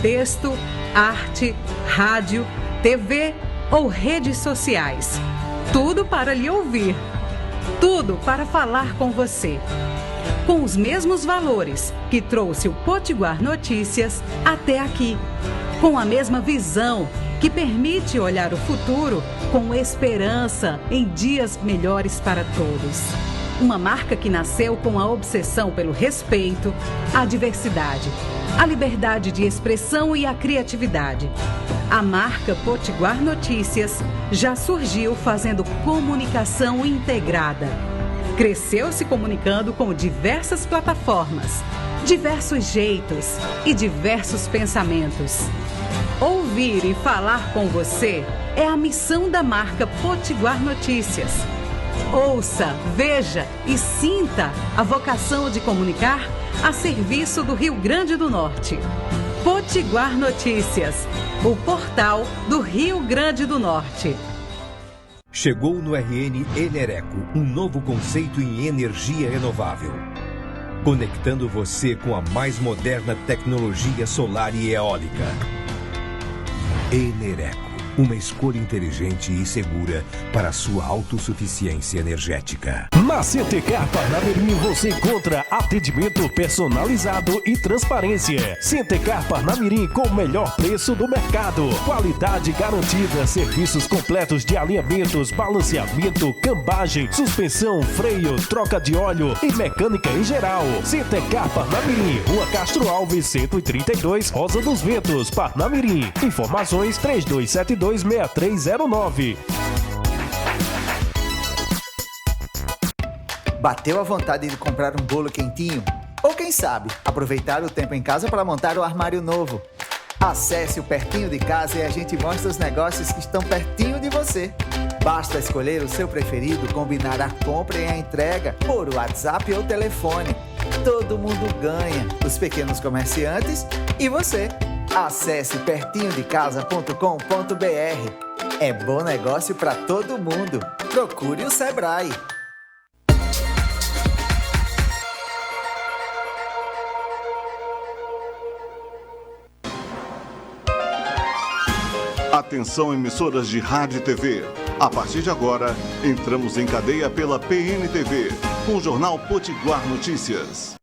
texto, arte, rádio, TV ou redes sociais. Tudo para lhe ouvir. Tudo para falar com você. Com os mesmos valores que trouxe o Potiguar Notícias até aqui. Com a mesma visão que permite olhar o futuro com esperança em dias melhores para todos. Uma marca que nasceu com a obsessão pelo respeito, a diversidade, a liberdade de expressão e a criatividade. A marca Potiguar Notícias já surgiu fazendo comunicação integrada. Cresceu se comunicando com diversas plataformas, diversos jeitos e diversos pensamentos. Ouvir e falar com você é a missão da marca Potiguar Notícias. Ouça, veja e sinta a vocação de comunicar a serviço do Rio Grande do Norte. Potiguar Notícias, o portal do Rio Grande do Norte. Chegou no RN Enereco um novo conceito em energia renovável, conectando você com a mais moderna tecnologia solar e eólica. Enereco, uma escolha inteligente e segura para a sua autossuficiência energética. Na Centecar Parnamirim você encontra atendimento personalizado e transparência. Centecar Parnamirim com o melhor preço do mercado. Qualidade garantida, serviços completos de alinhamentos, balanceamento, cambagem, suspensão, freio, troca de óleo e mecânica em geral. Centecar Parnamirim, Rua Castro Alves, 132, Rosa dos Ventos, Parnamirim. Informações 3272-6309. Bateu a vontade de comprar um bolo quentinho? Ou quem sabe, aproveitar o tempo em casa para montar um armário novo? Acesse o Pertinho de Casa e a gente mostra os negócios que estão pertinho de você. Basta escolher o seu preferido, combinar a compra e a entrega por WhatsApp ou telefone. Todo mundo ganha, os pequenos comerciantes e você. Acesse pertinhodecasa.com.br. É bom negócio para todo mundo. Procure o Sebrae. Atenção, emissoras de rádio e TV. A partir de agora, entramos em cadeia pela PNTV, com o Jornal Potiguar Notícias.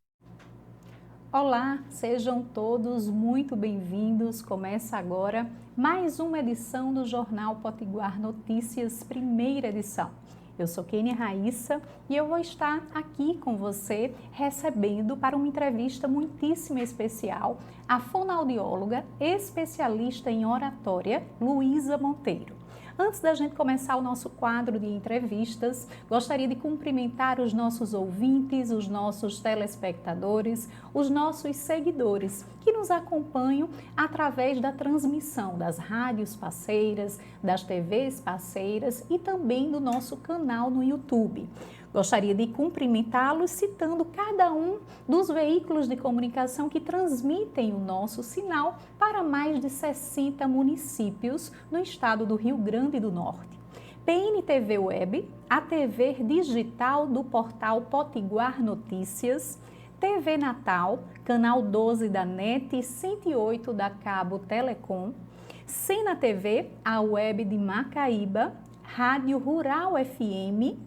Olá, sejam todos muito bem-vindos. Começa agora mais uma edição do Jornal Potiguar Notícias, primeira edição. Eu sou Kênia Raíssa e eu vou estar aqui com você recebendo para uma entrevista muitíssimo especial a fonoaudióloga especialista em oratória, Luísa Monteiro. Antes da gente começar o nosso quadro de entrevistas, gostaria de cumprimentar os nossos ouvintes, os nossos telespectadores, os nossos seguidores que nos acompanham através da transmissão das rádios parceiras, das TVs parceiras e também do nosso canal no YouTube. Gostaria de cumprimentá-los citando cada um dos veículos de comunicação que transmitem o nosso sinal para mais de 60 municípios no estado do Rio Grande do Norte. PNTV Web, a TV digital do portal Potiguar Notícias, TV Natal, canal 12 da NET e 108 da Cabo Telecom, Cena TV, a web de Macaíba, Rádio Rural FM,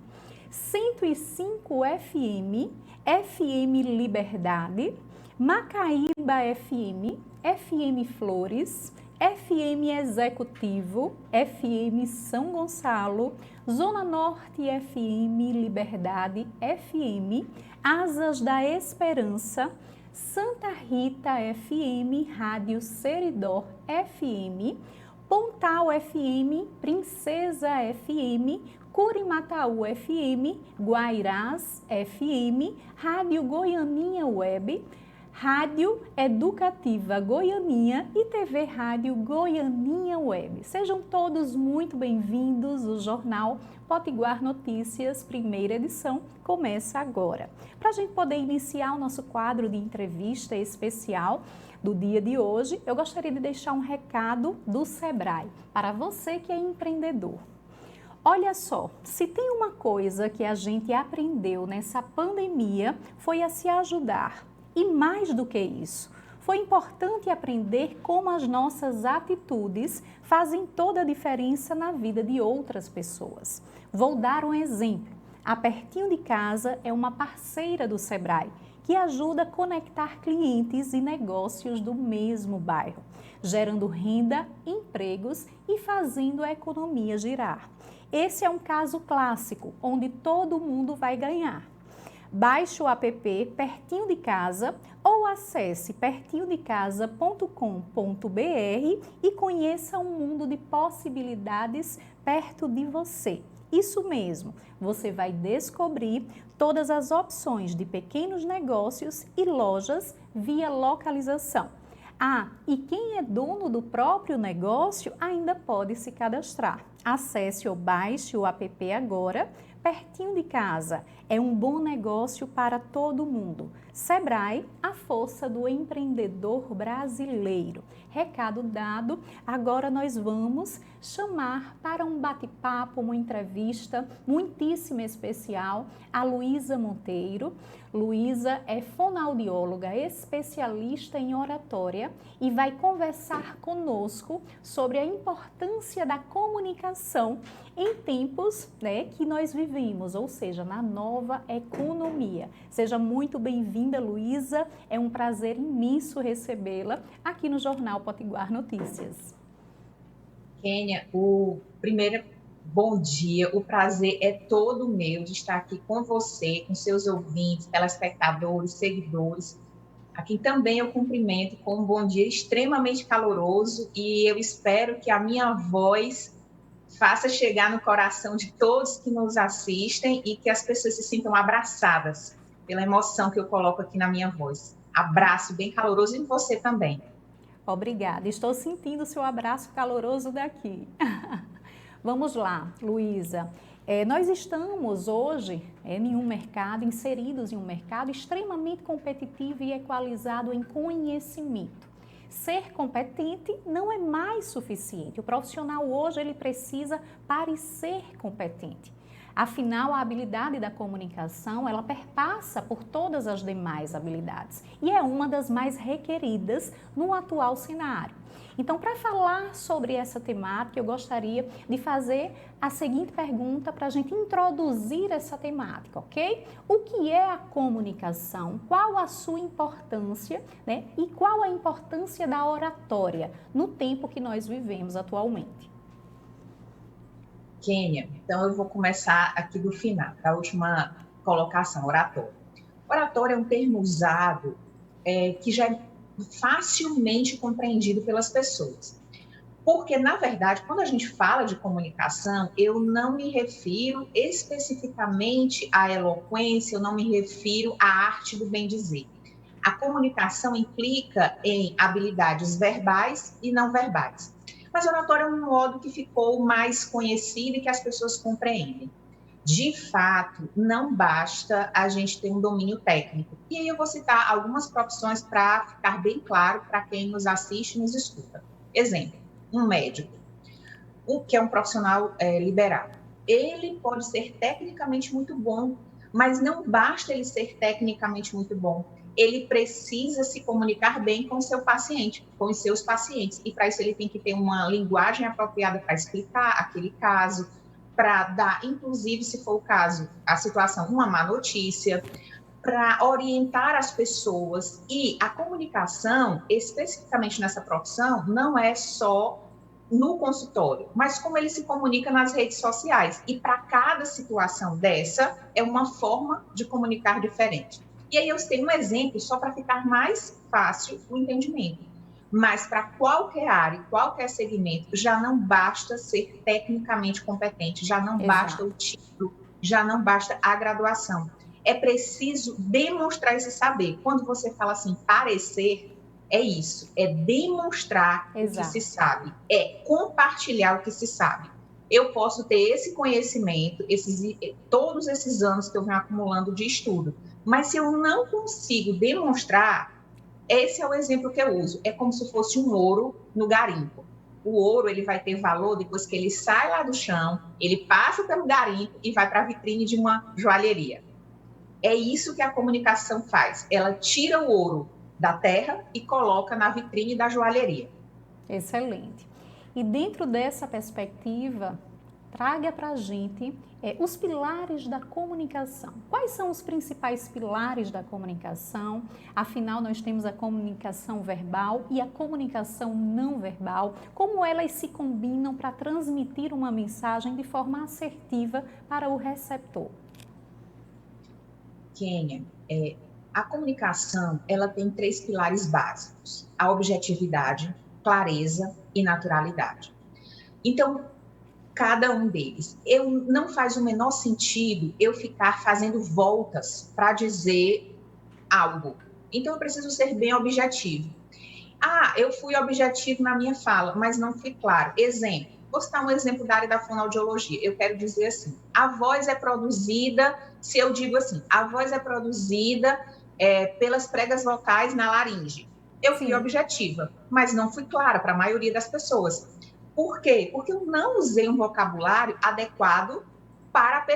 105 FM, FM Liberdade, Macaíba FM, FM Flores, FM Executivo, FM São Gonçalo, Zona Norte FM Liberdade FM, Asas da Esperança, Santa Rita FM, Rádio Seridó FM, Pontal FM, Princesa FM, Curimataú FM, Guairás FM, Rádio Goianinha Web, Rádio Educativa Goianinha e TV Rádio Goianinha Web. Sejam todos muito bem-vindos. O Jornal Potiguar Notícias, primeira edição, começa agora. Para a gente poder iniciar o nosso quadro de entrevista especial do dia de hoje, eu gostaria de deixar um recado do Sebrae para você que é empreendedor. Olha só, se tem uma coisa que a gente aprendeu nessa pandemia foi a se ajudar. E mais do que isso, foi importante aprender como as nossas atitudes fazem toda a diferença na vida de outras pessoas. Vou dar um exemplo. A Pertinho de Casa é uma parceira do Sebrae, que ajuda a conectar clientes e negócios do mesmo bairro, gerando renda, empregos e fazendo a economia girar. Esse é um caso clássico, onde todo mundo vai ganhar. Baixe o app Pertinho de Casa ou acesse pertinhodecasa.com.br e conheça um mundo de possibilidades perto de você. Isso mesmo, você vai descobrir todas as opções de pequenos negócios e lojas via localização. Ah, e quem é dono do próprio negócio ainda pode se cadastrar. Acesse ou baixe o app agora. Pertinho de Casa é um bom negócio para todo mundo. Sebrae, a força do empreendedor brasileiro. Recado dado, agora nós vamos chamar para um bate-papo, uma entrevista muitíssimo especial a Luísa Monteiro. Luísa é fonoaudióloga, especialista em oratória e vai conversar conosco sobre a importância da comunicação em tempos, que nós vivemos, ou seja, na nova economia. Seja muito bem-vinda, Luísa. É um prazer imenso recebê-la aqui no Jornal Potiguar Notícias. Kênia, primeiro, bom dia. O prazer é todo meu de estar aqui com você, com seus ouvintes, telespectadores, seguidores. Aqui também eu cumprimento com um bom dia extremamente caloroso e eu espero que a minha voz faça chegar no coração de todos que nos assistem e que as pessoas se sintam abraçadas pela emoção que eu coloco aqui na minha voz. Abraço bem caloroso e você também. Obrigada, estou sentindo o seu abraço caloroso daqui. Vamos lá, Luísa. Nós estamos hoje inseridos em um mercado extremamente competitivo e equalizado em conhecimento. Ser competente não é mais suficiente. O profissional hoje ele precisa parecer competente. Afinal, a habilidade da comunicação, ela perpassa por todas as demais habilidades e é uma das mais requeridas no atual cenário. Então, para falar sobre essa temática, eu gostaria de fazer a seguinte pergunta para a gente introduzir essa temática, ok? O que é a comunicação? Qual a sua importância, E qual a importância da oratória no tempo que nós vivemos atualmente? Kênia, então eu vou começar aqui do final, da última colocação, oratória. Oratória é um termo usado que já é facilmente compreendido pelas pessoas. Porque, na verdade, quando a gente fala de comunicação, eu não me refiro especificamente à eloquência, eu não me refiro à arte do bem dizer. A comunicação implica em habilidades verbais e não verbais. Mas a oratória é um modo que ficou mais conhecido e que as pessoas compreendem. De fato, não basta a gente ter um domínio técnico. E aí eu vou citar algumas profissões para ficar bem claro para quem nos assiste e nos escuta. Exemplo, um médico, que é um profissional liberal. Ele pode ser tecnicamente muito bom, mas não basta ele ser tecnicamente muito bom. Ele precisa se comunicar bem com o seu paciente, com os seus pacientes. E para isso ele tem que ter uma linguagem apropriada para explicar aquele caso, para dar, inclusive, se for o caso, a situação, uma má notícia, para orientar as pessoas. E a comunicação, especificamente nessa profissão, não é só no consultório, mas como ele se comunica nas redes sociais. E para cada situação dessa, é uma forma de comunicar diferente. E aí eu tenho um exemplo só para ficar mais fácil o entendimento. Mas para qualquer área, qualquer segmento, já não basta ser tecnicamente competente, já não basta o título, já não basta a graduação. É preciso demonstrar esse saber. Quando você fala assim, parecer, é isso, é demonstrar o que se sabe, é compartilhar o que se sabe. Eu posso ter esse conhecimento, todos esses anos que eu venho acumulando de estudo, mas se eu não consigo demonstrar, esse é o exemplo que eu uso. É como se fosse um ouro no garimpo. O ouro ele vai ter valor depois que ele sai lá do chão, ele passa pelo garimpo e vai para a vitrine de uma joalheria. É isso que a comunicação faz. Ela tira o ouro da terra e coloca na vitrine da joalheria. Excelente. E dentro dessa perspectiva, traga para a gente os pilares da comunicação. Quais são os principais pilares da comunicação? Afinal, nós temos a comunicação verbal e a comunicação não verbal. Como elas se combinam para transmitir uma mensagem de forma assertiva para o receptor? Kênia, a comunicação ela tem 3 pilares básicos: a objetividade, clareza e naturalidade. Então, cada um deles. Não faz o menor sentido eu ficar fazendo voltas para dizer algo. Então, eu preciso ser bem objetivo. Eu fui objetivo na minha fala, mas não fui claro. Exemplo, vou citar um exemplo da área da fonoaudiologia. Eu quero dizer assim, a voz é produzida, se eu digo assim, a voz é produzida pelas pregas vocais na laringe. Eu fui objetiva, mas não fui clara para a maioria das pessoas. Por quê? Porque eu não usei um vocabulário adequado para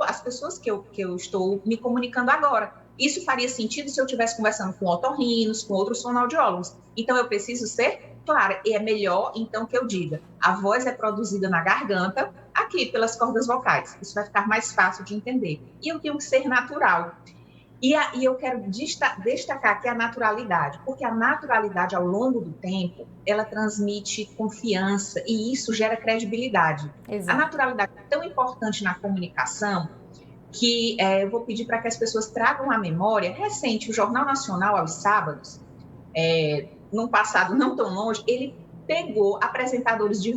as pessoas que eu estou me comunicando agora. Isso faria sentido se eu estivesse conversando com otorrinos, com outros fonoaudiólogos. Então, eu preciso ser clara. E é melhor, então, que eu diga, a voz é produzida na garganta, aqui, pelas cordas vocais. Isso vai ficar mais fácil de entender. E eu tenho que ser natural. E eu quero destacar aqui a naturalidade, porque a naturalidade, ao longo do tempo, ela transmite confiança e isso gera credibilidade. Exato. A naturalidade é tão importante na comunicação que eu vou pedir para que as pessoas tragam à memória. Recente, o Jornal Nacional, aos sábados, num passado não tão longe, ele pegou apresentadores de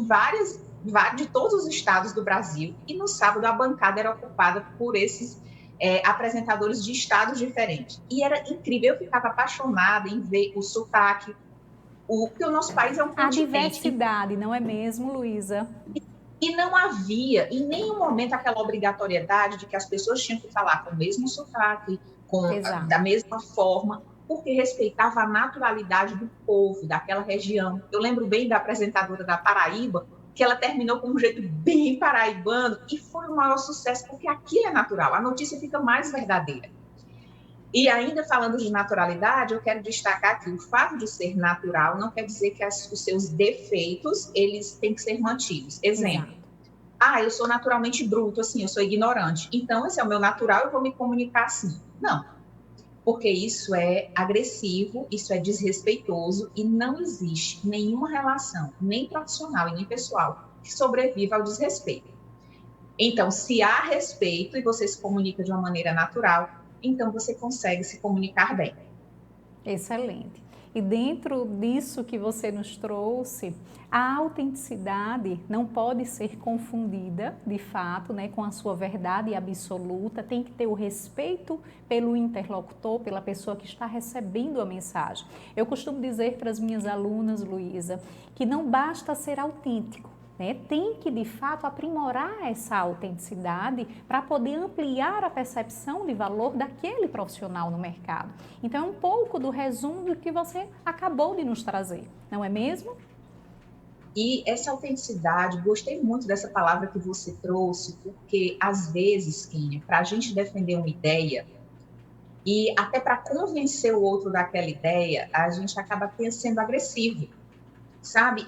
todos os estados do Brasil e no sábado a bancada era ocupada por esses apresentadores de estados diferentes. E era incrível, eu ficava apaixonada em ver o sotaque, porque o nosso país é um continente. A diversidade, não é mesmo, Luísa? E não havia, em nenhum momento, aquela obrigatoriedade de que as pessoas tinham que falar com o mesmo sotaque, da mesma forma, porque respeitava a naturalidade do povo, daquela região. Eu lembro bem da apresentadora da Paraíba, que ela terminou com um jeito bem paraibano e foi o maior sucesso, porque aqui é natural, a notícia fica mais verdadeira. E ainda falando de naturalidade, eu quero destacar que o fato de ser natural não quer dizer que os seus defeitos, eles têm que ser mantidos. Exemplo, eu sou naturalmente bruto, assim, eu sou ignorante, então esse é o meu natural, eu vou me comunicar assim. Não, porque isso é agressivo, isso é desrespeitoso e não existe nenhuma relação, nem profissional e nem pessoal, que sobreviva ao desrespeito. Então, se há respeito e você se comunica de uma maneira natural, então você consegue se comunicar bem. Excelente. E dentro disso que você nos trouxe, a autenticidade não pode ser confundida, de fato, com a sua verdade absoluta. Tem que ter o respeito pelo interlocutor, pela pessoa que está recebendo a mensagem. Eu costumo dizer para as minhas alunas, Luísa, que não basta ser autêntico. Tem que, de fato, aprimorar essa autenticidade para poder ampliar a percepção de valor daquele profissional no mercado. Então, é um pouco do resumo do que você acabou de nos trazer, não é mesmo? E essa autenticidade, gostei muito dessa palavra que você trouxe, porque, às vezes, Kênia, para a gente defender uma ideia e até para convencer o outro daquela ideia, a gente acaba sendo agressivo, sabe?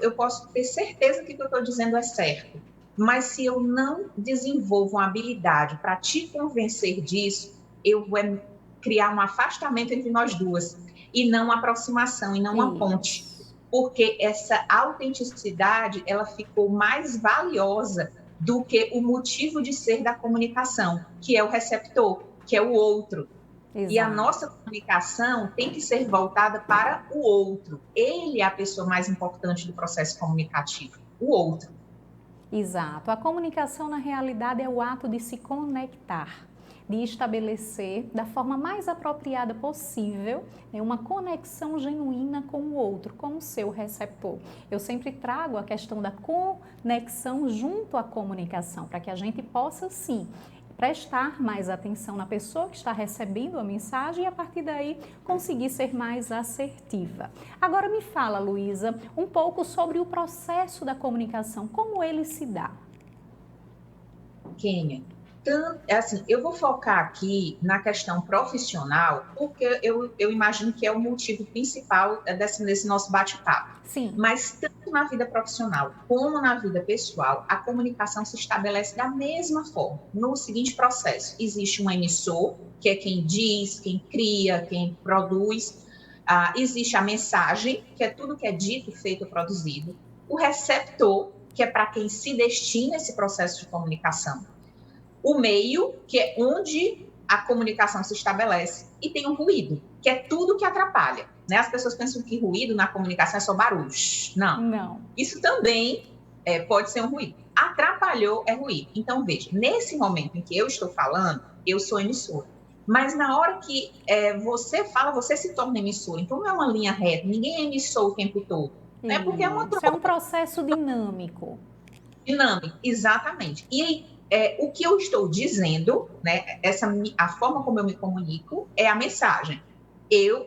Eu posso ter certeza que o que eu estou dizendo é certo, mas se eu não desenvolvo uma habilidade para te convencer disso, eu vou criar um afastamento entre nós duas, e não uma aproximação, e não uma ponte. Porque essa autenticidade, ela ficou mais valiosa do que o motivo de ser da comunicação, que é o receptor, que é o outro. Exato. E a nossa comunicação tem que ser voltada para o outro. Ele é a pessoa mais importante do processo comunicativo, o outro. Exato. A comunicação, na realidade, é o ato de se conectar, de estabelecer da forma mais apropriada possível uma conexão genuína com o outro, com o seu receptor. Eu sempre trago a questão da conexão junto à comunicação, para que a gente possa, sim, prestar mais atenção na pessoa que está recebendo a mensagem e, a partir daí, conseguir ser mais assertiva. Agora me fala, Luísa, um pouco sobre o processo da comunicação, como ele se dá. Kênia, assim, eu vou focar aqui na questão profissional, porque eu imagino que é o motivo principal desse nosso bate-papo. Sim. Mas tanto na vida profissional como na vida pessoal, a comunicação se estabelece da mesma forma, no seguinte processo. Existe um emissor, que é quem diz, quem cria, quem produz. Existe a mensagem, que é tudo que é dito, feito, produzido. O receptor, que é para quem se destina esse processo de comunicação. O meio, que é onde a comunicação se estabelece, e tem o ruído, que é tudo que atrapalha. Né? As pessoas pensam que ruído na comunicação é só barulho. Não. Isso também pode ser um ruído. Atrapalhou é ruído. Então, veja, nesse momento em que eu estou falando, eu sou emissora. Mas na hora que você fala, você se torna emissora. Então, não é uma linha reta, ninguém é emissor o tempo todo. Né? Porque é uma troca. É um processo dinâmico. Dinâmico, exatamente. E o que eu estou dizendo, né, a forma como eu me comunico é a mensagem.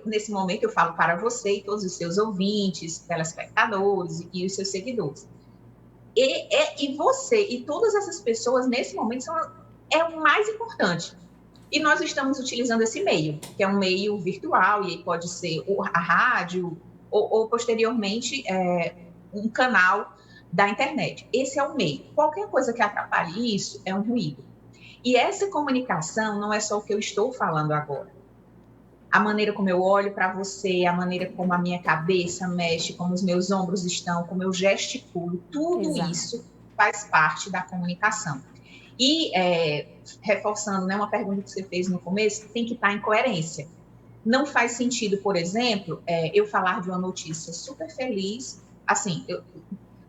Nesse momento, eu falo para você e todos os seus ouvintes, telespectadores e os seus seguidores. E você e todas essas pessoas, nesse momento, é o mais importante. E nós estamos utilizando esse meio, que é um meio virtual, e aí pode ser a rádio ou posteriormente, um canal da internet. Esse é o meio. Qualquer coisa que atrapalhe isso é um ruído. E essa comunicação não é só o que eu estou falando agora. A maneira como eu olho para você, a maneira como a minha cabeça mexe, como os meus ombros estão, como eu gesticulo, tudo Exato. Isso faz parte da comunicação. E, reforçando, né, uma pergunta que você fez no começo, tem que estar em coerência. Não faz sentido, por exemplo, eu falar de uma notícia super feliz, assim,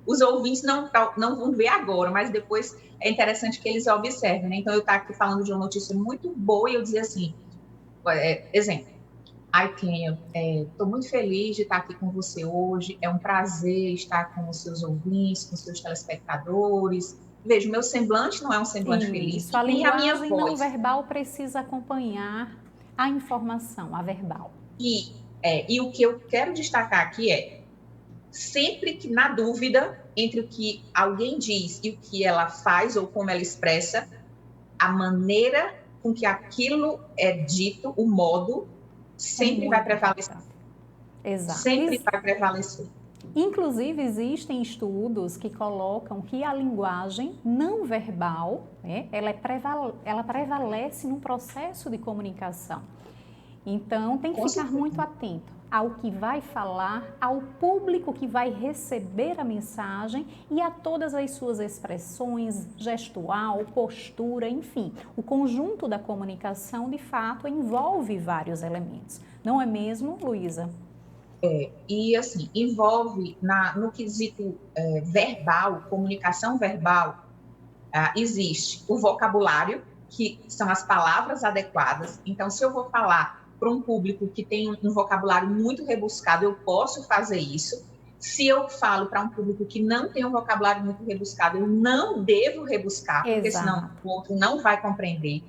os ouvintes não vão ver agora, mas depois é interessante que eles observem, né? Então, eu estou aqui falando de uma notícia muito boa e eu dizer assim, exemplo, Kênia, estou muito feliz de estar aqui com você hoje, é um prazer estar com os seus ouvintes, com os seus telespectadores. Veja, o meu semblante não é um semblante feliz, A nem a minha linguagem voz. não verbal precisa acompanhar a informação, a verbal. E o que eu quero destacar aqui sempre que na dúvida entre o que alguém diz e o que ela faz ou como ela expressa, a maneira com que aquilo é dito, o modo, sempre vai prevalecer. Exato. Sempre vai prevalecer. Inclusive, existem estudos que colocam que a linguagem não verbal, né, ela prevalece no processo de comunicação. Então, tem que ficar muito atento ao que vai falar, ao público que vai receber a mensagem e a todas as suas expressões, gestual, postura, enfim. O conjunto da comunicação, de fato, envolve vários elementos. Não é mesmo, Luísa? E assim, envolve no quesito verbal, comunicação verbal, existe o vocabulário, que são as palavras adequadas. Então, se eu vou falar para um público que tem um vocabulário muito rebuscado, eu posso fazer isso. Se eu falo para um público que não tem um vocabulário muito rebuscado, eu não devo rebuscar, porque senão o outro não vai compreender.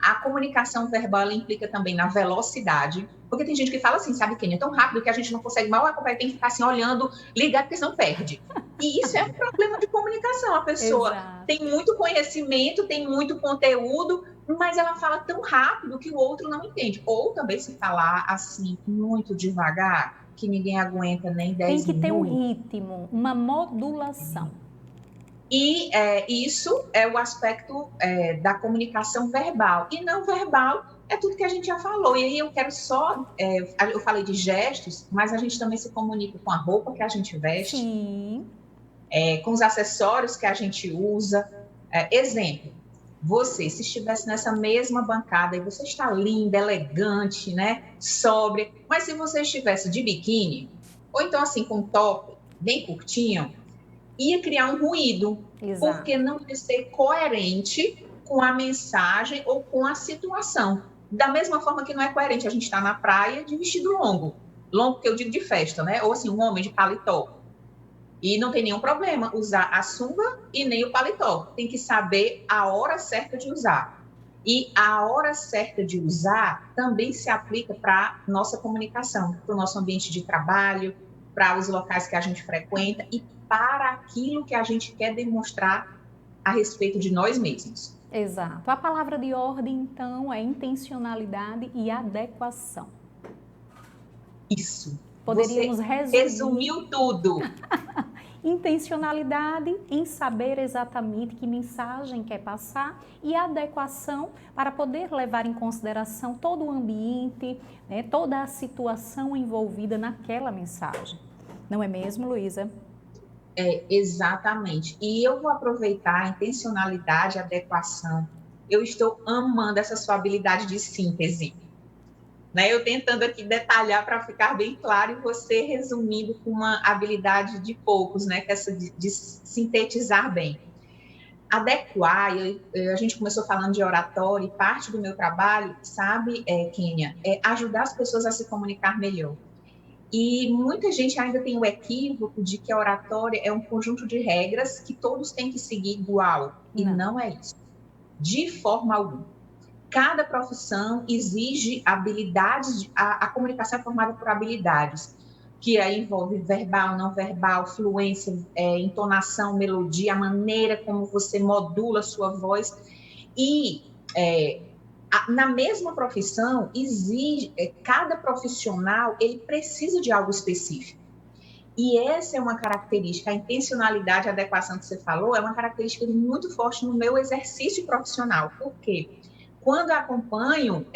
A comunicação verbal, ela implica também na velocidade, porque tem gente que fala assim, sabe, Kênia, é tão rápido que a gente não consegue mal acompanhar, tem que ficar assim olhando, ligado, porque senão perde. E isso é um problema de comunicação. A pessoa tem muito conhecimento, tem muito conteúdo, mas ela fala tão rápido que o outro não entende. Ou também se falar assim, muito devagar, que ninguém aguenta nem 10 minutos. Tem que ter um ritmo, uma modulação. E isso é o aspecto da comunicação verbal. E não verbal é tudo que a gente já falou. E aí eu quero eu falei de gestos, mas a gente também se comunica com a roupa que a gente veste. Sim. Com os acessórios que a gente usa. Exemplo, você, se estivesse nessa mesma bancada e você está linda, elegante, né, sóbria, mas se você estivesse de biquíni, ou então assim com um top bem curtinho, ia criar um ruído, porque não ia ser coerente com a mensagem ou com a situação. Da mesma forma que não é coerente a gente estar na praia de vestido longo que eu digo de festa, né, ou assim, um homem de paletó. E não tem nenhum problema usar a sunga e nem o paletó. Tem que saber a hora certa de usar. E a hora certa de usar também se aplica para a nossa comunicação, para o nosso ambiente de trabalho, para os locais que a gente frequenta e para aquilo que a gente quer demonstrar a respeito de nós mesmos. Exato. A palavra de ordem, então, é intencionalidade e adequação. Isso. Poderíamos Você resumir resumiu tudo. intencionalidade em saber exatamente que mensagem quer passar e adequação para poder levar em consideração todo o ambiente, né, toda a situação envolvida naquela mensagem. Não é mesmo, Luísa? Exatamente. E eu vou aproveitar a intencionalidade, a adequação. Eu estou amando essa sua habilidade de síntese. Né? Eu tentando aqui detalhar para ficar bem claro e você resumindo com uma habilidade de poucos, né? Que é essa de sintetizar bem. Adequar, a gente começou falando de oratória e parte do meu trabalho, sabe, Kênia, é ajudar as pessoas a se comunicar melhor. E muita gente ainda tem o equívoco de que a oratória é um conjunto de regras que todos têm que seguir igual. E não é isso. De forma alguma. Cada profissão exige habilidades, a comunicação é formada por habilidades, que aí envolve verbal, não verbal, fluência, entonação, melodia, a maneira como você modula a sua voz. E na mesma profissão, exige, cada profissional, ele precisa de algo específico. E essa é uma característica, a intencionalidade, a adequação que você falou, é uma característica muito forte no meu exercício profissional. Por quê? Quando eu acompanho,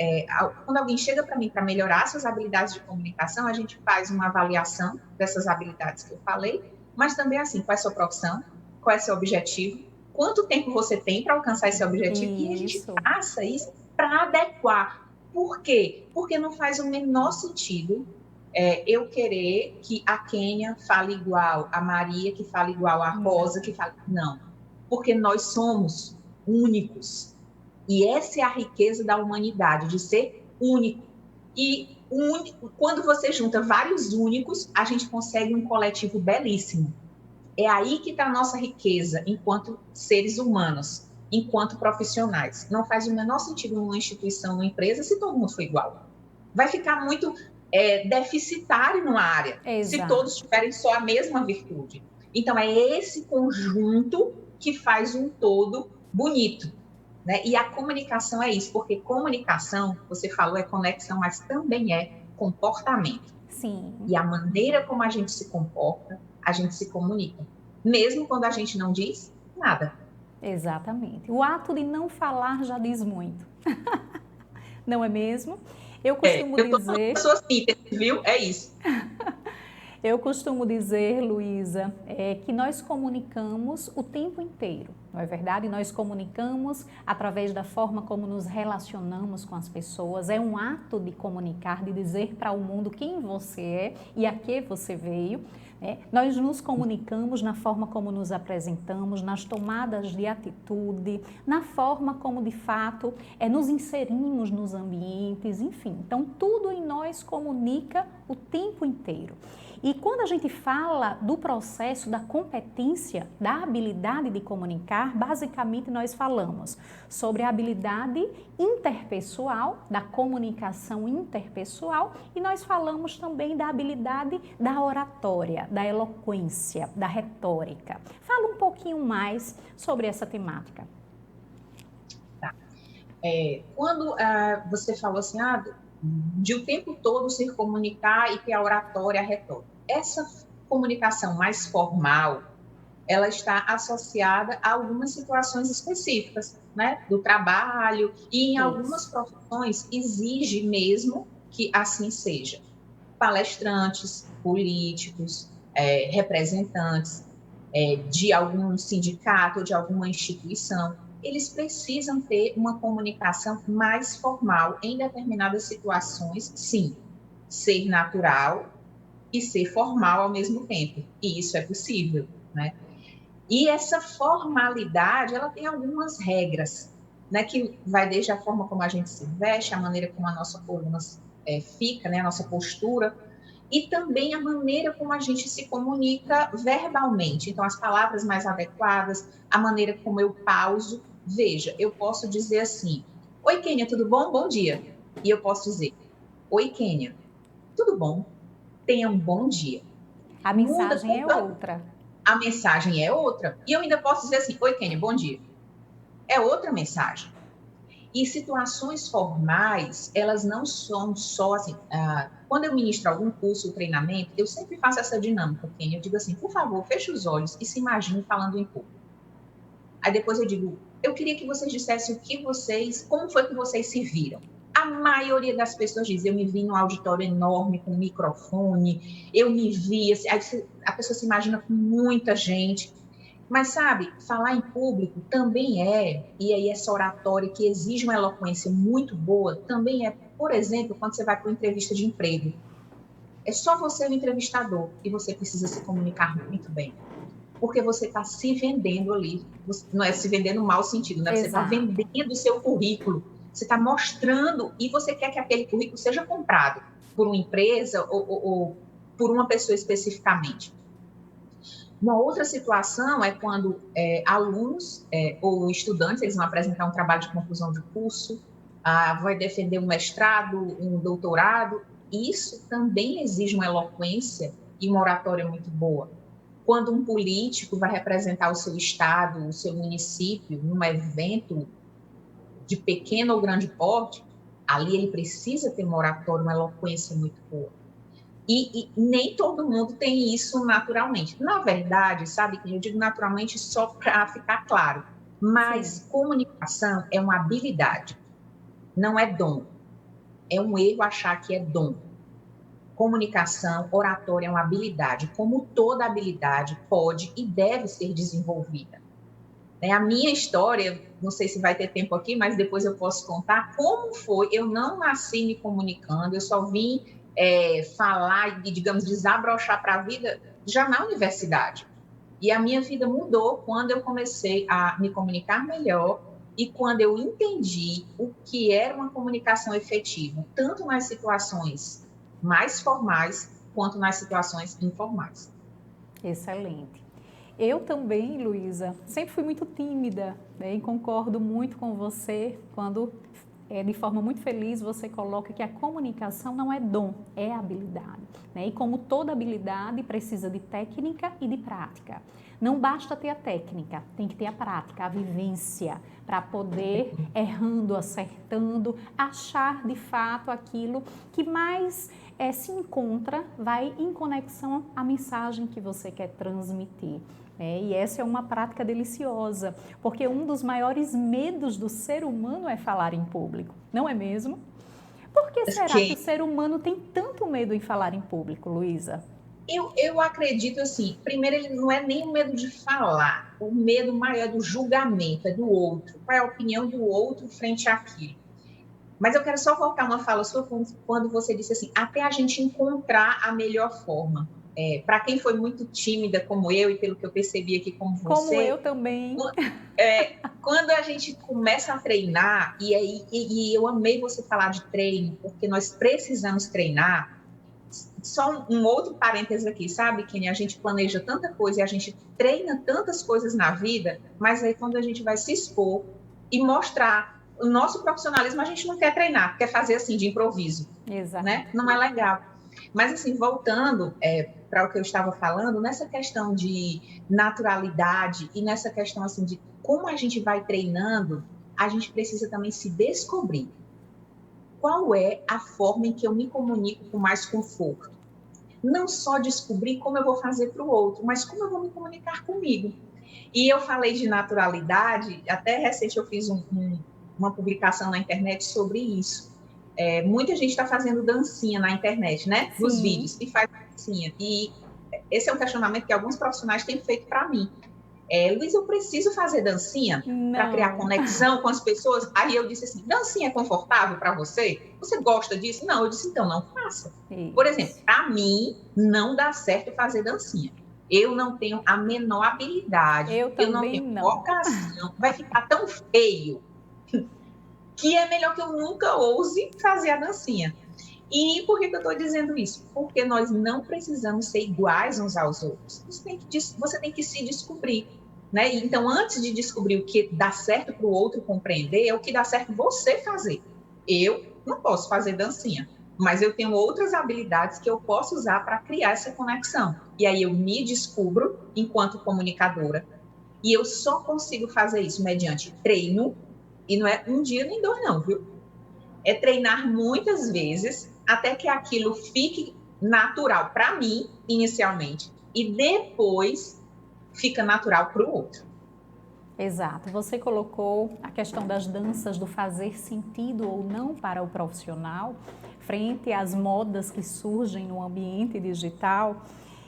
quando alguém chega para mim para melhorar suas habilidades de comunicação, a gente faz uma avaliação dessas habilidades que eu falei, mas também assim, qual é a sua profissão, qual é o seu objetivo, quanto tempo você tem para alcançar esse objetivo, e a gente passa isso para adequar. Por quê? Porque não faz o menor sentido eu querer que a Kênia fale igual, a Maria que fale igual, a Rosa que fale... Não, porque nós somos únicos. E essa é a riqueza da humanidade, de ser único. E quando você junta vários únicos, a gente consegue um coletivo belíssimo. É aí que está a nossa riqueza, enquanto seres humanos, enquanto profissionais. Não faz o menor sentido numa instituição, numa empresa, se todo mundo for igual. Vai ficar muito deficitário numa área, se todos tiverem só a mesma virtude. Então, é esse conjunto que faz um todo bonito. Né? E a comunicação é isso, porque comunicação, você falou, é conexão, mas também é comportamento. Sim. E a maneira como a gente se comporta, a gente se comunica, mesmo quando a gente não diz nada. Exatamente. O ato de não falar já diz muito. Não é mesmo? Eu costumo dizer... Eu sou síntese, viu? É isso. Eu costumo dizer, Luísa, que nós comunicamos o tempo inteiro, não é verdade? Nós comunicamos através da forma como nos relacionamos com as pessoas. É um ato de comunicar, de dizer para o mundo quem você é e a que você veio. Nós nos comunicamos na forma como nos apresentamos, nas tomadas de atitude, na forma como de fato nos inserimos nos ambientes, enfim. Então, tudo em nós comunica o tempo inteiro. E quando a gente fala do processo da competência, da habilidade de comunicar, basicamente nós falamos sobre a habilidade interpessoal, da comunicação interpessoal, e nós falamos também da habilidade da oratória, da eloquência, da retórica. Fala um pouquinho mais sobre essa temática. Tá. Quando você falou assim, de o tempo todo se comunicar e ter a oratória, a retórica. Essa comunicação mais formal, ela está associada a algumas situações específicas, né, do trabalho, e em algumas profissões exige mesmo que assim seja. Palestrantes, políticos, representantes de algum sindicato, de alguma instituição, eles precisam ter uma comunicação mais formal em determinadas situações, sim, ser natural e ser formal ao mesmo tempo, e isso é possível, né? E essa formalidade, ela tem algumas regras, né, que vai desde a forma como a gente se veste, a maneira como a nossa coluna fica, né, a nossa postura, e também a maneira como a gente se comunica verbalmente. Então, as palavras mais adequadas, a maneira como eu pauso. Veja, eu posso dizer assim, oi, Kênia, tudo bom? Bom dia. E eu posso dizer, oi, Kênia, tudo bom? Tenha um bom dia. A mensagem é outra. A mensagem é outra. E eu ainda posso dizer assim, oi, Kênia, bom dia. é outra mensagem. E situações formais, elas não são só assim, quando eu ministro algum curso ou treinamento, eu sempre faço essa dinâmica, Kenny. Eu digo assim, por favor, feche os olhos e se imagine falando em público. Aí depois eu digo, eu queria que vocês dissessem como foi que vocês se viram. A maioria das pessoas diz, eu me vi num auditório enorme, com microfone, eu me vi, assim, aí a pessoa se imagina com muita gente. Mas, sabe, falar em público também e aí essa oratória que exige uma eloquência muito boa, também por exemplo, quando você vai para uma entrevista de emprego. É só você o entrevistador e você precisa se comunicar muito bem. Porque você está se vendendo ali, não é se vendendo no mau sentido, né? Você está vendendo o seu currículo, você está mostrando e você quer que aquele currículo seja comprado por uma empresa ou por uma pessoa especificamente. Uma outra situação é quando alunos ou estudantes, eles vão apresentar um trabalho de conclusão de curso, vai defender um mestrado, um doutorado, isso também exige uma eloquência e uma oratória muito boa. Quando um político vai representar o seu estado, o seu município, num evento de pequeno ou grande porte, ali ele precisa ter uma oratória, uma eloquência muito boa. E nem todo mundo tem isso naturalmente. Na verdade, sabe, eu digo naturalmente só para ficar claro, mas comunicação é uma habilidade, não é dom. É um erro achar que é dom. Comunicação, oratória é uma habilidade, como toda habilidade pode e deve ser desenvolvida. A minha história, não sei se vai ter tempo aqui, mas depois eu posso contar como foi. Eu não nasci me comunicando, eu só vim falar e, digamos, desabrochar para a vida já na universidade. E a minha vida mudou quando eu comecei a me comunicar melhor e quando eu entendi o que era uma comunicação efetiva, tanto nas situações mais formais quanto nas situações informais. Excelente. Eu também, Luísa, sempre fui muito tímida, né? E concordo muito com você quando de forma muito feliz, você coloca que a comunicação não é dom, é habilidade, né? E como toda habilidade, precisa de técnica e de prática. Não basta ter a técnica, tem que ter a prática, a vivência, para poder, errando, acertando, achar de fato aquilo que mais se encontra, vai em conexão à mensagem que você quer transmitir. E essa é uma prática deliciosa, porque um dos maiores medos do ser humano é falar em público, não é mesmo? Por que será que o ser humano tem tanto medo em falar em público, Luísa? Eu acredito assim, primeiro ele não é nem o medo de falar, o medo maior é do julgamento, é do outro, qual é a opinião do outro frente àquilo. Mas eu quero só voltar uma fala sua quando você disse assim, até a gente encontrar a melhor forma. Para quem foi muito tímida como eu e pelo que eu percebi aqui como você... Como eu também. Quando a gente começa a treinar, e eu amei você falar de treino, porque nós precisamos treinar. Só um outro parênteses aqui, sabe, Kenny? A gente planeja tanta coisa e a gente treina tantas coisas na vida, mas aí quando a gente vai se expor e mostrar o nosso profissionalismo, a gente não quer treinar, quer fazer assim, de improviso. Exato. Né? Não é legal. Mas, assim, voltando para o que eu estava falando, nessa questão de naturalidade e nessa questão, assim, de como a gente vai treinando, a gente precisa também se descobrir. Qual é a forma em que eu me comunico com mais conforto? Não só descobrir como eu vou fazer para o outro, mas como eu vou me comunicar comigo. E eu falei de naturalidade, até recente eu fiz uma publicação na internet sobre isso. Muita gente está fazendo dancinha na internet, né? Nos vídeos, e faz dancinha. E esse é um questionamento que alguns profissionais têm feito para mim. Luiz, eu preciso fazer dancinha para criar conexão com as pessoas? Aí eu disse assim, dancinha é confortável para você? Você gosta disso? Não, eu disse, então não faça. Isso. Por exemplo, para mim, não dá certo fazer dancinha. Eu não tenho a menor habilidade. Eu não tenho vocação. Vai ficar tão feio que é melhor que eu nunca ouse fazer a dancinha. E por que eu estou dizendo isso? Porque nós não precisamos ser iguais uns aos outros. Você tem que se descobrir. Né? Então, antes de descobrir o que dá certo para o outro compreender, é o que dá certo você fazer. Eu não posso fazer dancinha, mas eu tenho outras habilidades que eu posso usar para criar essa conexão. E aí eu me descubro enquanto comunicadora. E eu só consigo fazer isso mediante treino, e não é um dia nem dois não, viu? É treinar muitas vezes até que aquilo fique natural para mim, inicialmente, e depois fica natural para o outro. Exato. Você colocou a questão das danças, do fazer sentido ou não para o profissional, frente às modas que surgem no ambiente digital.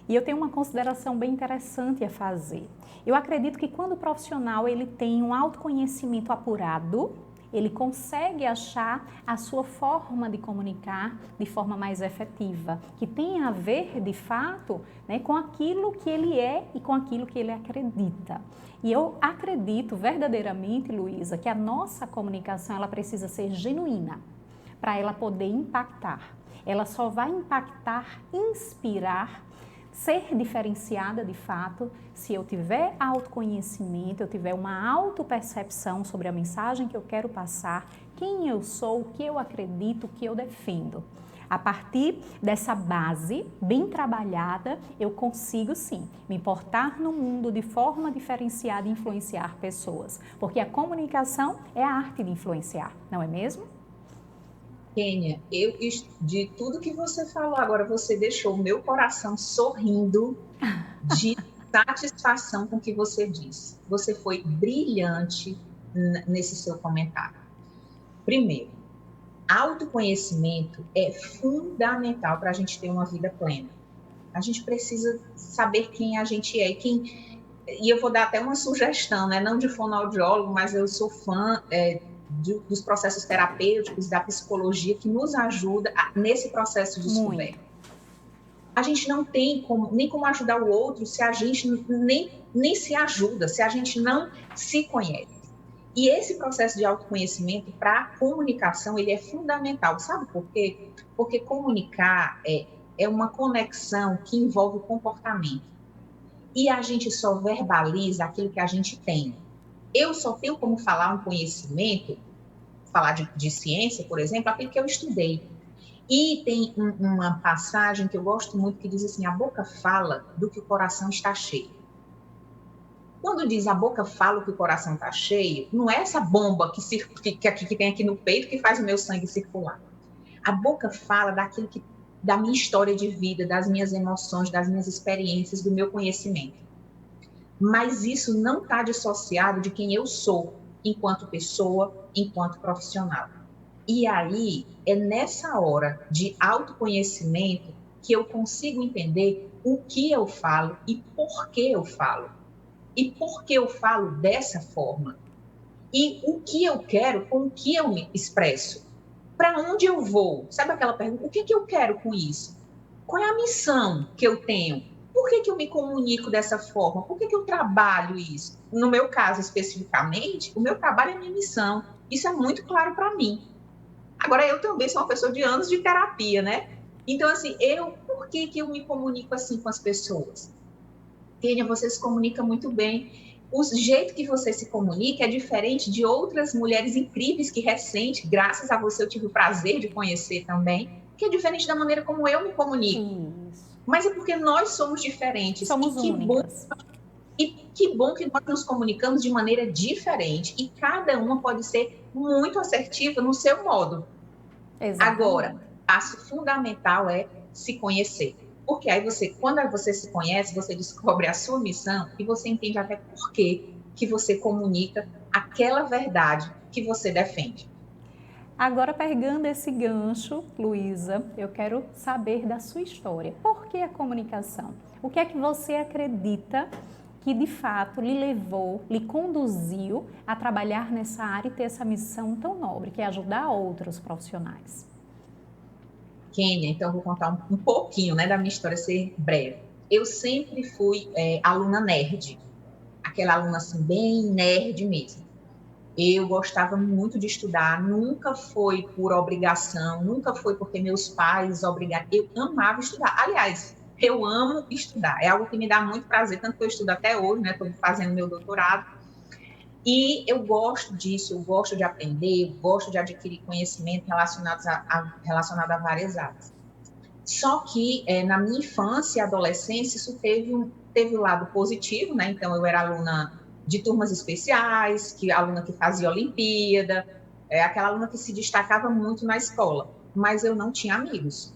E eu tenho uma consideração bem interessante a fazer. Eu acredito que quando o profissional ele tem um autoconhecimento apurado, ele consegue achar a sua forma de comunicar de forma mais efetiva, que tem a ver, de fato, né, com aquilo que ele é e com aquilo que ele acredita. E eu acredito verdadeiramente, Luísa, que a nossa comunicação ela precisa ser genuína para ela poder impactar. Ela só vai impactar, inspirar, ser diferenciada de fato, se eu tiver autoconhecimento, eu tiver uma autopercepção sobre a mensagem que eu quero passar, quem eu sou, o que eu acredito, o que eu defendo. A partir dessa base bem trabalhada, eu consigo sim me portar no mundo de forma diferenciada e influenciar pessoas. Porque a comunicação é a arte de influenciar, não é mesmo? Kênia, de tudo que você falou agora, você deixou o meu coração sorrindo de satisfação com o que você disse. Você foi brilhante nesse seu comentário. Primeiro, autoconhecimento é fundamental para a gente ter uma vida plena. A gente precisa saber quem a gente é. E eu vou dar até uma sugestão, né? Não de fonoaudiólogo, mas eu sou fã dos processos terapêuticos, da psicologia, que nos ajuda nesse processo de descoberta. A gente não tem nem como ajudar o outro se a gente nem se ajuda, se a gente não se conhece. E esse processo de autoconhecimento para a comunicação, ele é fundamental. Sabe por quê? Porque comunicar é uma conexão que envolve o comportamento. E a gente só verbaliza aquilo que a gente tem. Eu só tenho como falar um conhecimento, falar de ciência, por exemplo, aquilo que eu estudei. E tem uma passagem que eu gosto muito que diz assim, a boca fala do que o coração está cheio. Quando diz a boca fala do que o coração está cheio, não é essa bomba que tem aqui no peito que faz o meu sangue circular. A boca fala da minha história de vida, das minhas emoções, das minhas experiências, do meu conhecimento. Mas isso não está dissociado de quem eu sou, enquanto pessoa, enquanto profissional. E aí, é nessa hora de autoconhecimento que eu consigo entender o que eu falo e por que eu falo. E por que eu falo dessa forma. E o que eu quero, com o que eu me expresso. Para onde eu vou? Sabe aquela pergunta, o que eu quero com isso? Qual é a missão que eu tenho? Por que eu me comunico dessa forma? Por que eu trabalho isso? No meu caso, especificamente, o meu trabalho é minha missão. Isso é muito claro para mim. Agora, eu também sou uma pessoa de anos de terapia, né? Então, assim, por que eu me comunico assim com as pessoas? Kênia, você se comunica muito bem. O jeito que você se comunica é diferente de outras mulheres incríveis que recente, graças a você, eu tive o prazer de conhecer também, que é diferente da maneira como eu me comunico. Isso. Mas é porque nós somos diferentes. Somos únicas. E que bom que nós nos comunicamos de maneira diferente. E cada uma pode ser muito assertiva no seu modo. Exatamente. Agora, o passo fundamental é se conhecer. Porque aí quando você se conhece, você descobre a sua missão e você entende até por que você comunica aquela verdade que você defende. Agora, pegando esse gancho, Luísa, eu quero saber da sua história. Por que a comunicação? O que é que você acredita que, de fato, lhe levou, lhe conduziu a trabalhar nessa área e ter essa missão tão nobre, que é ajudar outros profissionais? Kênia, então eu vou contar um pouquinho, né, da minha história, ser breve. Eu sempre fui aluna nerd, aquela aluna assim, bem nerd mesmo. Eu gostava muito de estudar, nunca foi por obrigação, nunca foi porque meus pais obrigaram. Eu amava estudar. Aliás, eu amo estudar, é algo que me dá muito prazer, tanto que eu estudo até hoje, né? Estou fazendo meu doutorado. E eu gosto disso, eu gosto de aprender, eu gosto de adquirir conhecimento relacionado a várias áreas. Só que na minha infância e adolescência, isso teve o lado positivo, né? Então, eu era aluna de turmas especiais, que aluna que fazia Olimpíada, aquela aluna que se destacava muito na escola, mas eu não tinha amigos.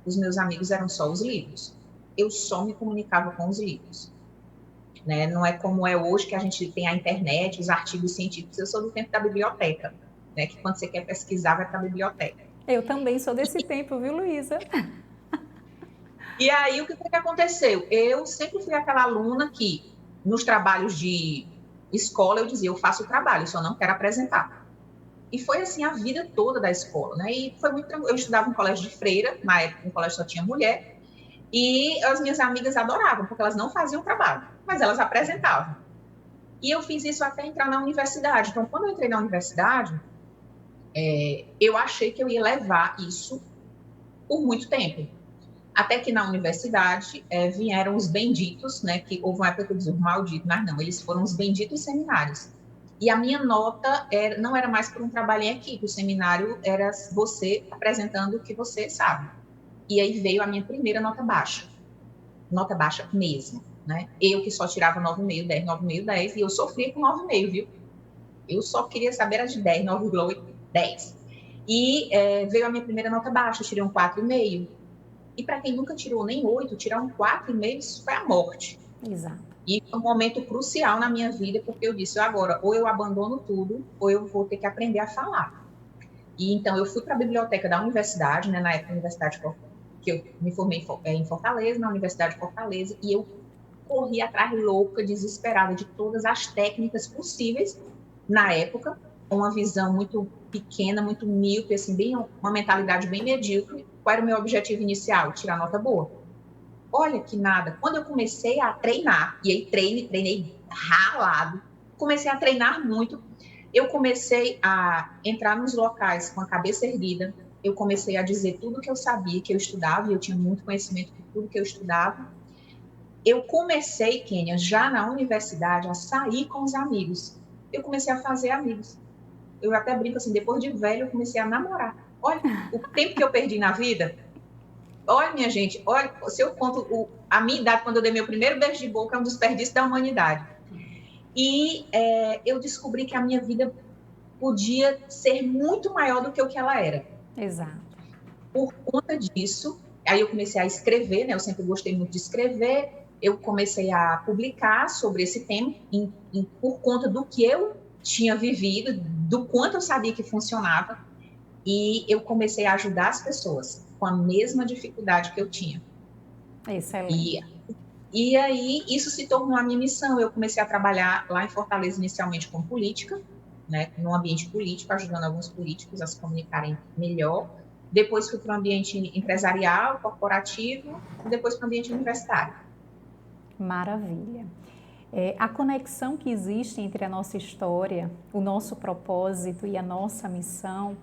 Os meus amigos eram só os livros. Eu só me comunicava com os livros. Né? Não é como é hoje, que a gente tem a internet, os artigos científicos. Eu sou do tempo da biblioteca, né? Que quando você quer pesquisar, vai para a biblioteca. Eu também sou desse tempo, viu, Luísa? E aí, o que foi que aconteceu? Eu sempre fui aquela aluna que, nos trabalhos de escola, eu dizia, eu faço o trabalho, só não quero apresentar. E foi assim a vida toda da escola, né? E foi muito tranquilo. Eu estudava em colégio de freira, na época o colégio só tinha mulher, e as minhas amigas adoravam, porque elas não faziam trabalho, mas elas apresentavam. E eu fiz isso até entrar na universidade. Então, quando eu entrei na universidade, eu achei que eu ia levar isso por muito tempo. Até que na universidade vieram os benditos, né? Que houve uma época que eu dizia maldito, mas não, eles foram os benditos seminários. E a minha nota não era mais por um trabalho em equipe, o seminário era você apresentando o que você sabe. E aí veio a minha primeira nota baixa mesmo, né? Eu que só tirava 9,5, 10, 9,5, 10, e eu sofria com 9,5, viu? Eu só queria saber as de 10, 9,8, 10. E veio a minha primeira nota baixa, eu tirei um 4,5. E para quem nunca tirou nem 8, tirar um 4,5, isso foi a morte. Exato. E foi um momento crucial na minha vida, porque eu disse, agora, ou eu abandono tudo, ou eu vou ter que aprender a falar. E então eu fui para a biblioteca da universidade, né, na época da universidade que eu me formei em Fortaleza, na Universidade de Fortaleza, e eu corri atrás louca, desesperada de todas as técnicas possíveis na época, com uma visão muito pequena, muito míope, assim, uma mentalidade bem medíocre. Qual era o meu objetivo inicial? Tirar nota boa. Olha que nada. Quando eu comecei a treinar, e aí treinei ralado, comecei a treinar muito, eu comecei a entrar nos locais com a cabeça erguida, eu comecei a dizer tudo que eu sabia, que eu estudava, e eu tinha muito conhecimento de tudo que eu estudava. Eu comecei, Kênia, já na universidade, a sair com os amigos. Eu comecei a fazer amigos. Eu até brinco assim, depois de velho, eu comecei a namorar. Olha, o tempo que eu perdi na vida. Olha, minha gente, olha, se eu conto a minha idade, quando eu dei meu primeiro beijo de boca, é um desperdício da humanidade. E eu descobri que a minha vida podia ser muito maior do que o que ela era. Exato. Por conta disso, aí eu comecei a escrever, né? Eu sempre gostei muito de escrever. Eu comecei a publicar sobre esse tema por conta do que eu tinha vivido, do quanto eu sabia que funcionava. E eu comecei a ajudar as pessoas com a mesma dificuldade que eu tinha. Excelente. E aí, isso se tornou a minha missão. Eu comecei a trabalhar lá em Fortaleza, inicialmente com política, né, no ambiente político, ajudando alguns políticos a se comunicarem melhor. Depois fui para o ambiente empresarial, corporativo, e depois para o ambiente universitário. Maravilha. A conexão que existe entre a nossa história, o nosso propósito e a nossa missão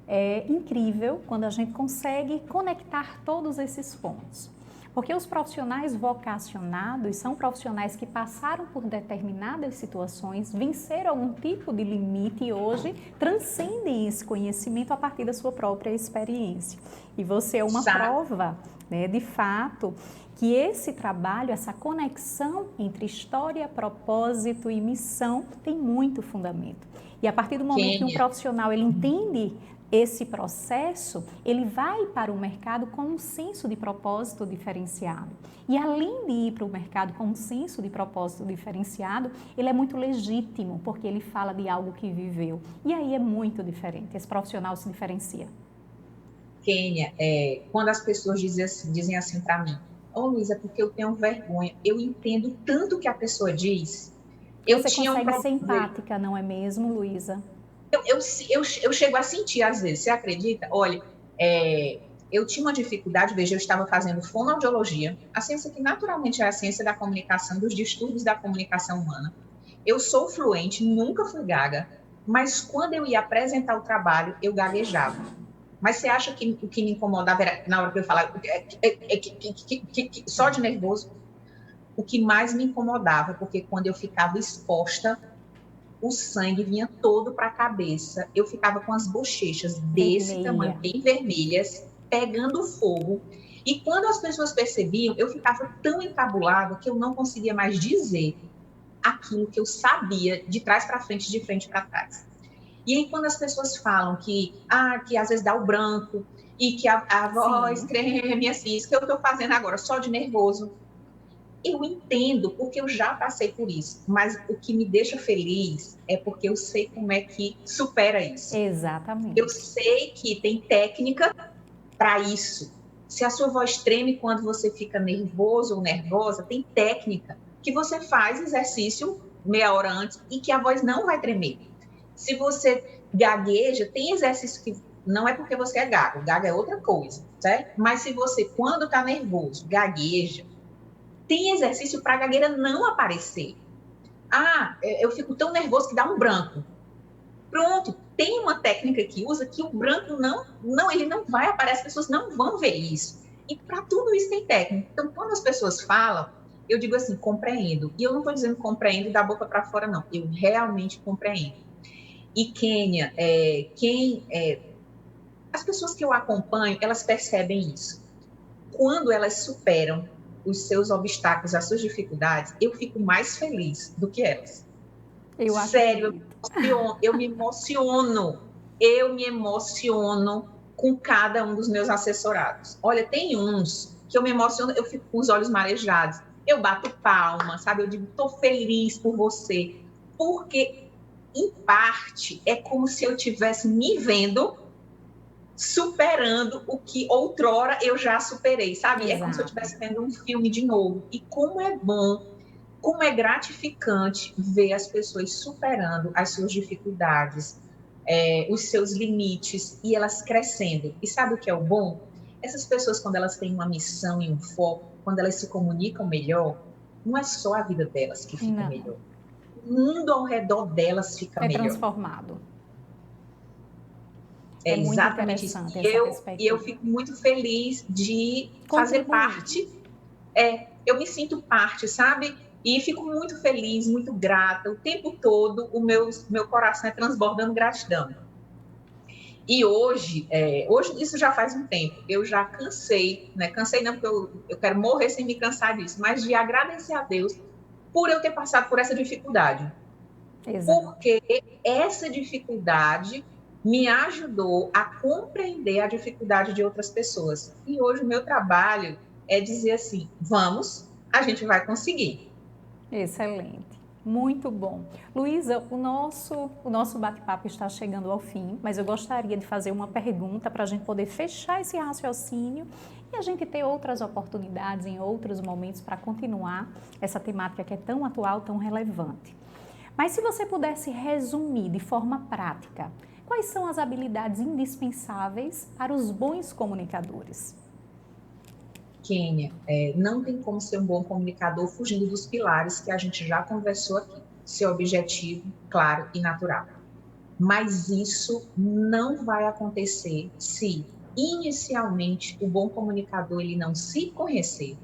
é incrível quando a gente consegue conectar todos esses pontos. Porque os profissionais vocacionados são profissionais que passaram por determinadas situações, venceram algum tipo de limite e hoje transcendem esse conhecimento a partir da sua própria experiência. E você é uma prova, né, de fato, que esse trabalho, essa conexão entre história, propósito e missão tem muito fundamento. E a partir do momento que um profissional ele entende esse processo, ele vai para o mercado com um senso de propósito diferenciado. E além de ir para o mercado com um senso de propósito diferenciado, ele é muito legítimo, porque ele fala de algo que viveu. E aí é muito diferente, esse profissional se diferencia. Kênia, quando as pessoas dizem assim para mim, Luísa, porque eu tenho vergonha, eu entendo tanto o que a pessoa diz. Você consegue ser empática, não é mesmo, Luísa? Eu chego a sentir, às vezes, você acredita? Olha, eu tinha uma dificuldade, veja, eu estava fazendo fonoaudiologia, a ciência que naturalmente é a ciência da comunicação, dos distúrbios da comunicação humana. Eu sou fluente, nunca fui gaga, mas quando eu ia apresentar o trabalho, eu gaguejava. Mas você acha que o que me incomodava era, na hora que eu falava, só de nervoso? O que mais me incomodava, porque quando eu ficava exposta, o sangue vinha todo para a cabeça, eu ficava com as bochechas desse tamanho, bem vermelhas, pegando fogo, e quando as pessoas percebiam, eu ficava tão encabulada que eu não conseguia mais dizer aquilo que eu sabia de trás para frente, de frente para trás. E aí, quando as pessoas falam que às vezes dá o branco e que a voz treme, assim, isso que eu estou fazendo agora, só de nervoso, eu entendo, porque eu já passei por isso. Mas o que me deixa feliz é porque eu sei como é que supera isso. Exatamente. Eu sei que tem técnica para isso. Se a sua voz treme quando você fica nervoso ou nervosa, tem técnica que você faz exercício meia hora antes e que a voz não vai tremer. Se você gagueja, tem exercício que não é porque você é gago é outra coisa, certo? Mas se você, quando está nervoso, gagueja, tem exercício para a gagueira não aparecer. Eu fico tão nervoso que dá um branco. Pronto, tem uma técnica que usa que o branco ele não vai aparecer, as pessoas não vão ver isso. E para tudo isso tem técnica. Então, quando as pessoas falam, eu digo assim, compreendo. E eu não estou dizendo compreendo da boca para fora, não. Eu realmente compreendo. E Kênia, as pessoas que eu acompanho, elas percebem isso. Quando elas superam os seus obstáculos, as suas dificuldades, eu fico mais feliz do que elas. Sério, eu me emociono com cada um dos meus assessorados. Olha, tem uns que eu me emociono, eu fico com os olhos marejados, eu bato palma, sabe? Eu digo, estou feliz por você, porque, em parte, é como se eu estivesse me vendo superando o que outrora eu já superei, sabe? Exato. É como se eu estivesse vendo um filme de novo. E como é bom, como é gratificante ver as pessoas superando as suas dificuldades, os seus limites, e elas crescendo. E sabe o que é o bom? Essas pessoas, quando elas têm uma missão e um foco, quando elas se comunicam melhor, não é só a vida delas que fica melhor. O mundo ao redor delas fica melhor. É transformado. É exatamente isso. E eu fico muito feliz de fazer parte. Eu me sinto parte, sabe? E fico muito feliz, muito grata. O tempo todo, o meu coração é transbordando gratidão. E hoje, isso já faz um tempo, eu já cansei, né? Cansei não, porque eu quero morrer sem me cansar disso, mas de agradecer a Deus por eu ter passado por essa dificuldade. Exato. Porque essa dificuldade me ajudou a compreender a dificuldade de outras pessoas. E hoje o meu trabalho é dizer assim, vamos, a gente vai conseguir. Excelente, muito bom. Luísa, o nosso bate-papo está chegando ao fim, mas eu gostaria de fazer uma pergunta para a gente poder fechar esse raciocínio e a gente ter outras oportunidades em outros momentos para continuar essa temática que é tão atual, tão relevante. Mas se você pudesse resumir de forma prática, quais são as habilidades indispensáveis para os bons comunicadores? Kênia, não tem como ser um bom comunicador fugindo dos pilares que a gente já conversou aqui. Ser objetivo, claro e natural. Mas isso não vai acontecer se, inicialmente, o bom comunicador ele não se conhecer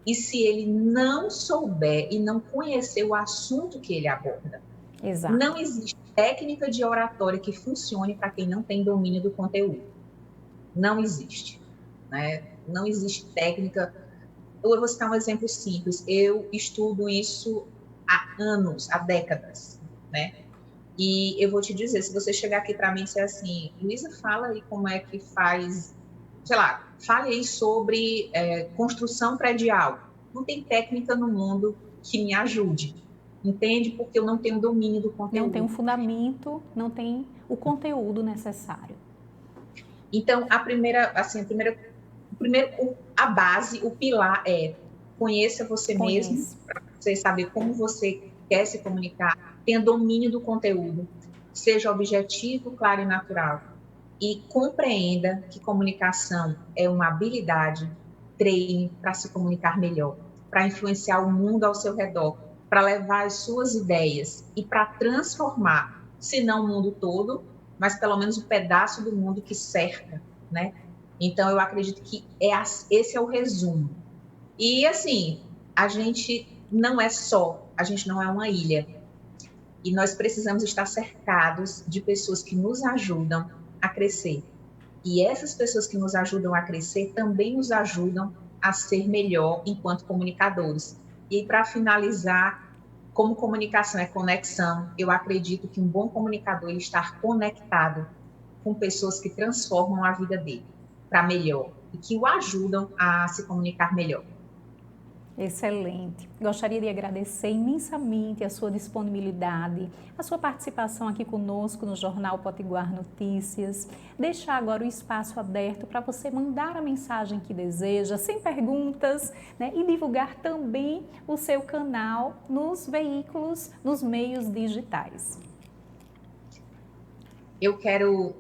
e se ele não souber e não conhecer o assunto que ele aborda. Exato. Não existe técnica de oratória que funcione para quem não tem domínio do conteúdo. Não existe, né? Não existe técnica. Eu vou citar um exemplo simples. Eu estudo isso há anos, há décadas, né? E eu vou te dizer, se você chegar aqui para mim e dizer assim, Luísa, fala aí como é que faz, sei lá, fale aí sobre construção predial. Não tem técnica no mundo que me ajude, entende? Porque eu não tenho domínio do conteúdo. Não tem um fundamento, não tem o conteúdo necessário. Então, a base, o pilar é conheça você mesmo, para você saber como você quer se comunicar, tenha domínio do conteúdo, seja objetivo, claro e natural, e compreenda que comunicação é uma habilidade, treine para se comunicar melhor, para influenciar o mundo ao seu redor, para levar as suas ideias e para transformar, se não o mundo todo, mas pelo menos um pedaço do mundo que cerca, né? Então, eu acredito que esse é o resumo. E, assim, a gente não é uma ilha. E nós precisamos estar cercados de pessoas que nos ajudam a crescer. E essas pessoas que nos ajudam a crescer também nos ajudam a ser melhor enquanto comunicadores. E, para finalizar, Como comunicação é conexão, eu acredito que um bom comunicador ele está conectado com pessoas que transformam a vida dele para melhor e que o ajudam a se comunicar melhor. Excelente. Gostaria de agradecer imensamente a sua disponibilidade, a sua participação aqui conosco no Jornal Potiguar Notícias. Deixar agora o espaço aberto para você mandar a mensagem que deseja, sem perguntas, né? E divulgar também o seu canal nos veículos, nos meios digitais. Eu quero,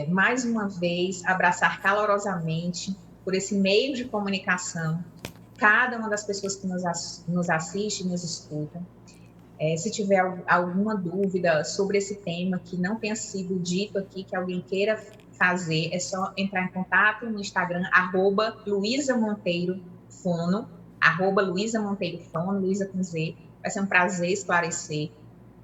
mais uma vez, abraçar calorosamente por esse meio de comunicação cada uma das pessoas que nos assiste e nos escuta. Se tiver alguma dúvida sobre esse tema que não tenha sido dito aqui, que alguém queira fazer, é só entrar em contato no Instagram, @LuizaMonteiroFono, @LuizaMonteiroFono, Luiza com Z. Vai ser um prazer esclarecer.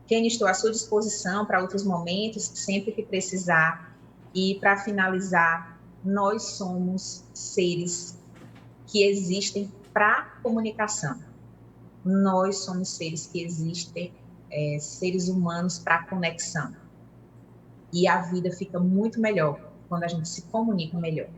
Kenny, estou à sua disposição para outros momentos, sempre que precisar. E, para finalizar, nós somos seres que existem para comunicação. Nós somos seres que existem, seres humanos para conexão. E a vida fica muito melhor quando a gente se comunica melhor.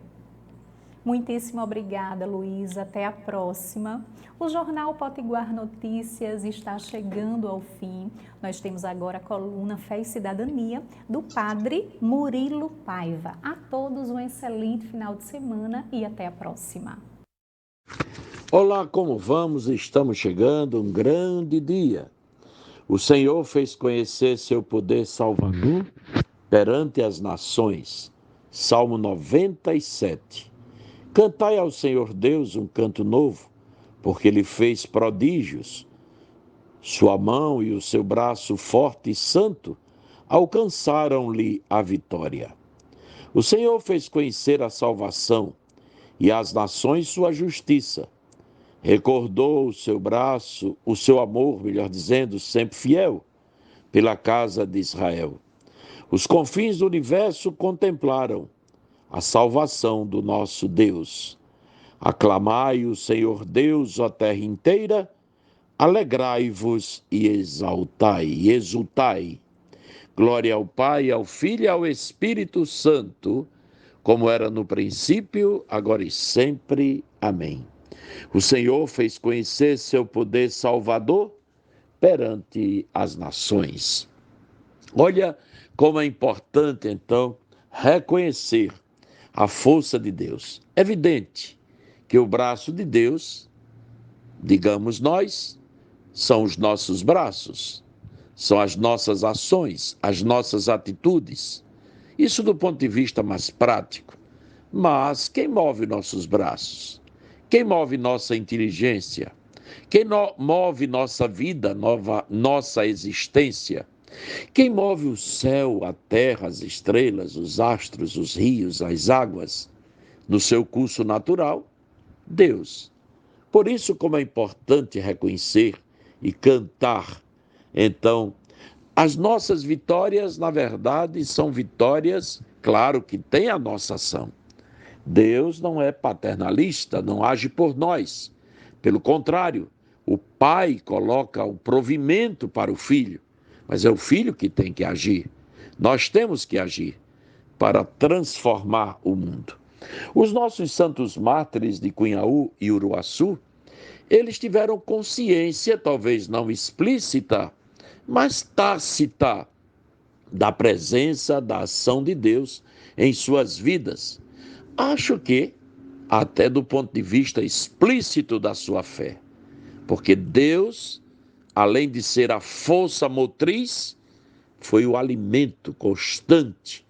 Muitíssimo obrigada, Luiza. Até a próxima. O Jornal Potiguar Notícias está chegando ao fim. Nós temos agora a coluna Fé e Cidadania do Padre Murilo Paiva. A todos um excelente final de semana e até a próxima. Olá, como vamos? Estamos chegando, um grande dia. O Senhor fez conhecer seu poder salvador perante as nações. Salmo 97. Cantai ao Senhor Deus um canto novo, porque Ele fez prodígios. Sua mão e o seu braço forte e santo alcançaram-lhe a vitória. O Senhor fez conhecer a salvação e às nações sua justiça. Recordou o seu braço, o seu amor, melhor dizendo, sempre fiel, pela casa de Israel. Os confins do universo contemplaram a salvação do nosso Deus. Aclamai o Senhor Deus, ó terra inteira, alegrai-vos e exaltai, e exultai. Glória ao Pai, ao Filho e ao Espírito Santo, como era no princípio, agora e sempre. Amém. O Senhor fez conhecer seu poder salvador perante as nações. Olha como é importante, então, reconhecer a força de Deus. É evidente que o braço de Deus, digamos nós, são os nossos braços, são as nossas ações, as nossas atitudes. Isso do ponto de vista mais prático. Mas quem move nossos braços? Quem move nossa inteligência? Quem move nossa vida, nossa existência? Quem move o céu, a terra, as estrelas, os astros, os rios, as águas, no seu curso natural? Deus. Por isso, como é importante reconhecer e cantar, então, as nossas vitórias, na verdade, são vitórias, claro que tem a nossa ação. Deus não é paternalista, não age por nós. Pelo contrário, o pai coloca o provimento para o filho, mas é o filho que tem que agir. Nós temos que agir para transformar o mundo. Os nossos santos mártires de Cunhaú e Uruaçu, eles tiveram consciência, talvez não explícita, mas tácita, da presença, da ação de Deus em suas vidas. Acho que até do ponto de vista explícito da sua fé, porque Deus, além de ser a força motriz, foi o alimento constante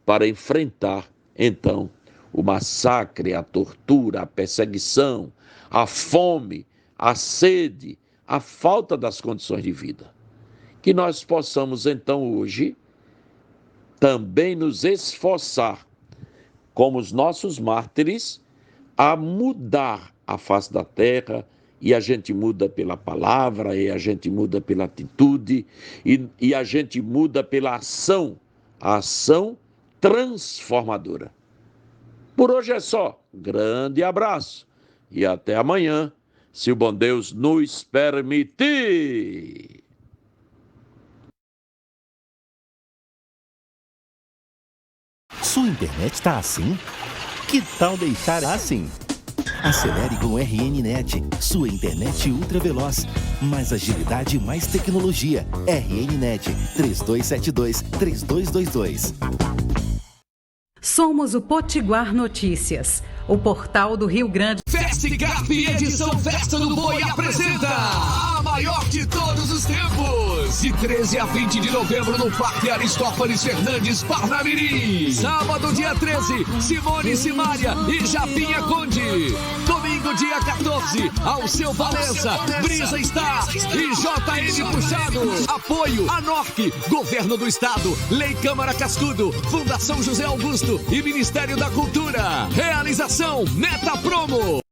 para enfrentar, então, o massacre, a tortura, a perseguição, a fome, a sede, a falta das condições de vida. Que nós possamos, então, hoje, também nos esforçar, como os nossos mártires, a mudar a face da terra, e a gente muda pela palavra, e a gente muda pela atitude, e a gente muda pela ação, a ação transformadora. Por hoje é só. Grande abraço e até amanhã, se o bom Deus nos permitir. Sua internet tá assim? Que tal deixar assim? Acelere com RNNet, sua internet ultra veloz. Mais agilidade e mais tecnologia. RNNet 3272-3222. Somos o Potiguar Notícias, o portal do Rio Grande. Festicarp edição Festa do Boi apresenta a maior de todos os tempos. De 13 a 20 de novembro no Parque Aristófanes Fernandes, Parnamirim. Sábado, dia 13, Simone Simaria e Japinha Conde. Domingo, dia 14, Alceu Valença, Brisa Star e JN Puxado. Apoio ANORC, Governo do Estado, Lei Câmara Cascudo, Fundação José Augusto e Ministério da Cultura. Realização Meta Promo.